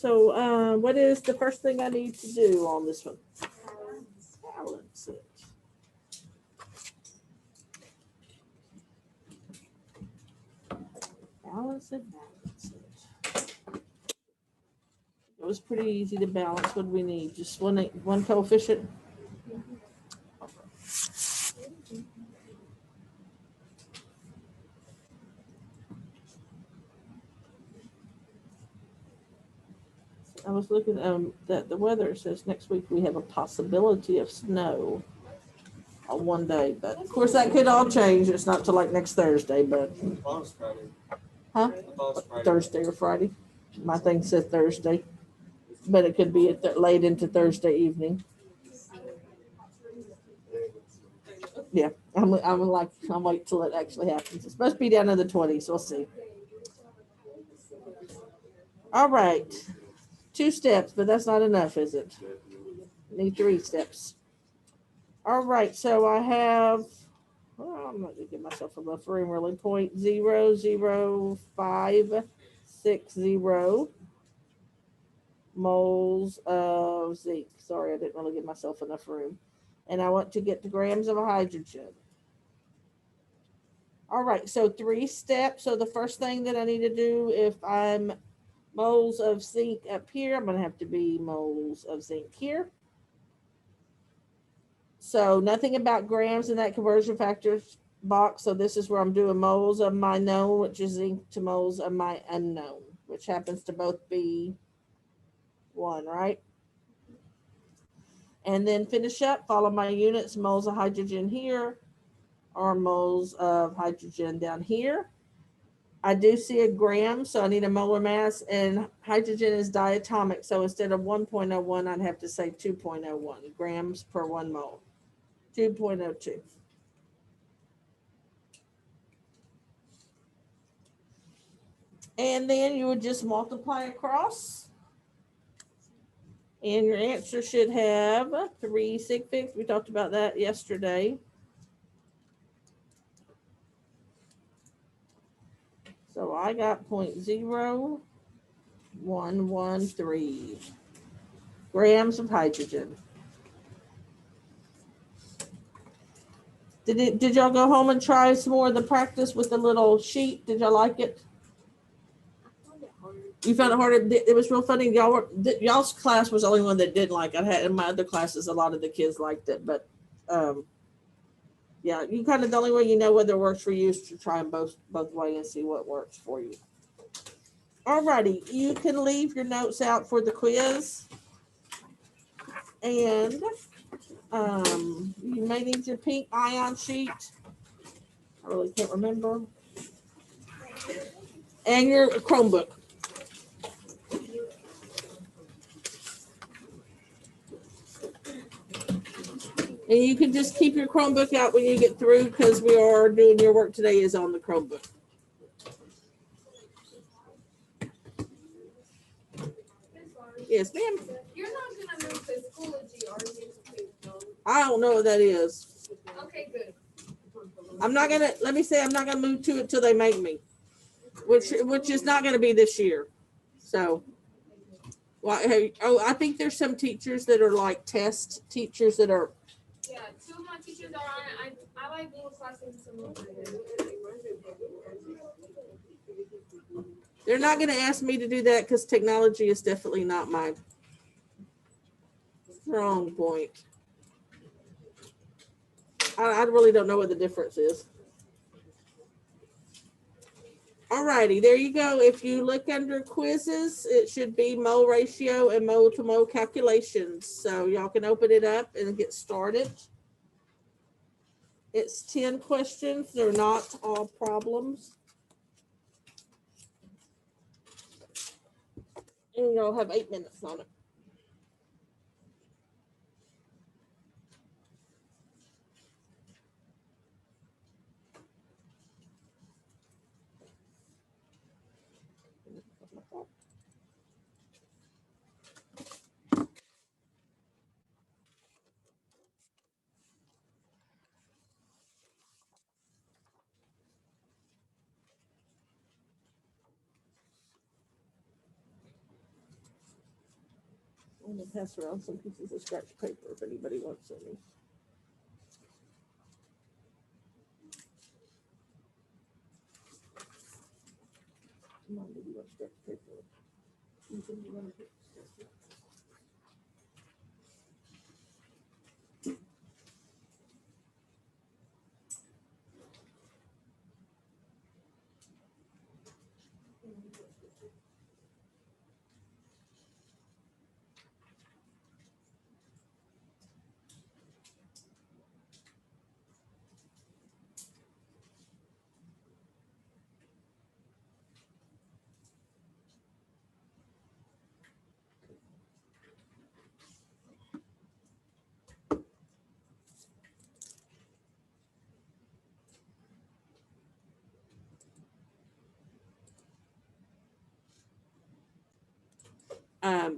So, what is the first thing I need to do on this one? Balance it. Balance it, balance it. It was pretty easy to balance. What do we need? Just one coefficient? I was looking that the weather says next week we have a possibility of snow on one day, but of course that could all change. It's not till like next Thursday, but huh? Thursday or Friday. My thing said Thursday, but it could be late into Thursday evening. Yeah, I'm wait till it actually happens. It's supposed to be down in the 20s. We'll see. All right, 2 steps, but that's not enough, is it? Need 3 steps. All right, so I have. Well, I'm not gonna give myself enough room really. 0.00560 moles of zinc. Sorry, I didn't really give myself enough room. And I want to get the grams of hydrogen. All right, so 3 steps. So the first thing that I need to do, if I'm moles of zinc up here, I'm going to have to be moles of zinc here. So nothing about grams in that conversion factors box. So this is where I'm doing moles of my known, which is zinc, to moles of my unknown, which happens to both be 1, right? And then finish up, follow my units, moles of hydrogen here, or moles of hydrogen down here. I do see a gram, so I need a molar mass, and hydrogen is diatomic. So instead of 1.01, I'd have to say 2.01 grams per 1 mole, 2.02. And then you would just multiply across. And your answer should have 3 sig figs. We talked about that yesterday. So I got 0.0113 grams of hydrogen. Did y'all go home and try some more of the practice with the little sheet? Did y'all like it? You found it harder. It was real funny. Y'all's class was the only one that didn't like it. I had in my other classes, a lot of the kids liked it, but yeah, you kind of the only way you know whether it works for you is to try them both ways and see what works for you. Alrighty, you can leave your notes out for the quiz, and you may need your pink ion sheet. I really can't remember, and your Chromebook. And you can just keep your Chromebook out when you get through, because we are doing your work today is on the Chromebook. Yes, ma'am. You're not going to move to Schoology, are you? I don't know what that is. Okay, good. I'm not gonna move to it till they make me, which is not gonna be this year. So, well, I think there's some teachers that are like test teachers that are. Yeah, 2 of my teachers are on it. I like Google Classroom so much. They're not gonna ask me to do that because technology is definitely not my strong point. I really don't know what the difference is. Alrighty, there you go. If you look under quizzes, it should be mole ratio and mole to mole calculations. So y'all can open it up and get started. It's 10 questions. They're not all problems. And you'll have 8 minutes on it. I'm gonna pass around some pieces of scratch paper if anybody wants any. Come on, baby, want scratch paper? Ethan, you wanna pick scratch paper?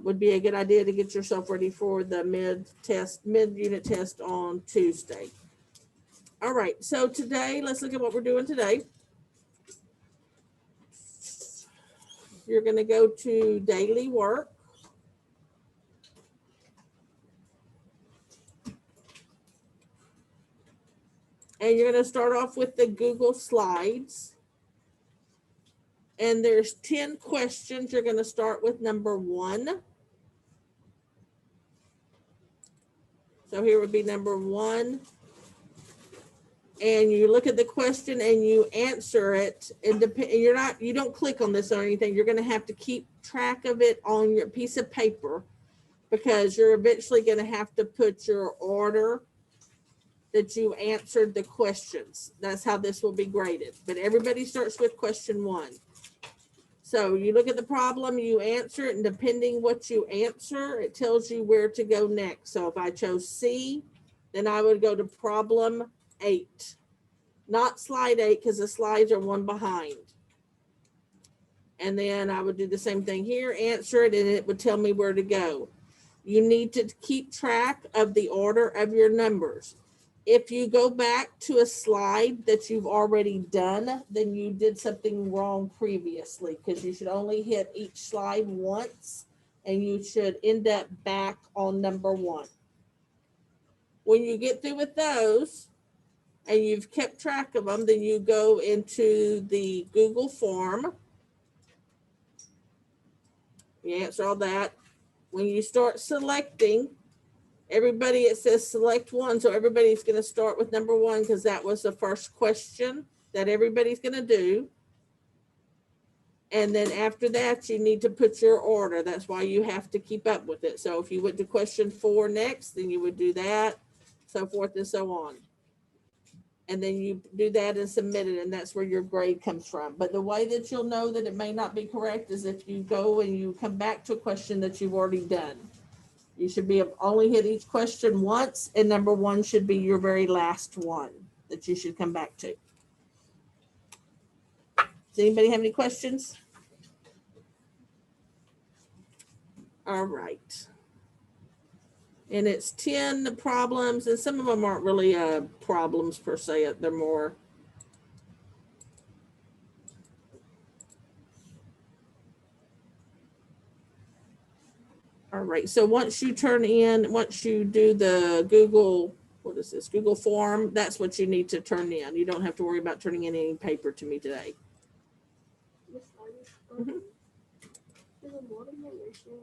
Would be a good idea to get yourself ready for the mid-unit test on Tuesday. All right, so today, let's look at what we're doing today. You're going to go to daily work. And you're going to start off with the Google Slides. And there's 10 questions. You're going to start with number 1. So here would be number 1. And you look at the question and you answer it. And you don't click on this or anything. You're going to have to keep track of it on your piece of paper, because you're eventually going to have to put your order that you answered the questions. That's how this will be graded. But everybody starts with question 1. So you look at the problem, you answer it, and depending what you answer, it tells you where to go next. So if I chose C, then I would go to problem 8, not slide 8, because the slides are one behind. And then I would do the same thing here, answer it, and it would tell me where to go. You need to keep track of the order of your numbers. If you go back to a slide that you've already done, then you did something wrong previously, because you should only hit each slide once, and you should end up back on number 1. When you get through with those and you've kept track of them, then you go into the Google form. You answer all that. When you start selecting, everybody, it says select 1. So everybody's going to start with number 1, because that was the first question that everybody's going to do. And then after that, you need to put your order. That's why you have to keep up with it. So if you went to question 4 next, then you would do that, so forth and so on. And then you do that and submit it, and that's where your grade comes from. But the way that you'll know that it may not be correct is if you go and you come back to a question that you've already done. You should be only hit each question once, and number 1 should be your very last one that you should come back to. Does anybody have any questions? All right. And it's 10 problems, and some of them aren't really problems per se. They're more all right. So once you do the Google, what is this? Google form, that's what you need to turn in. You don't have to worry about turning in any paper to me today. Miss Lowry, Mhm. is a watermelon ratio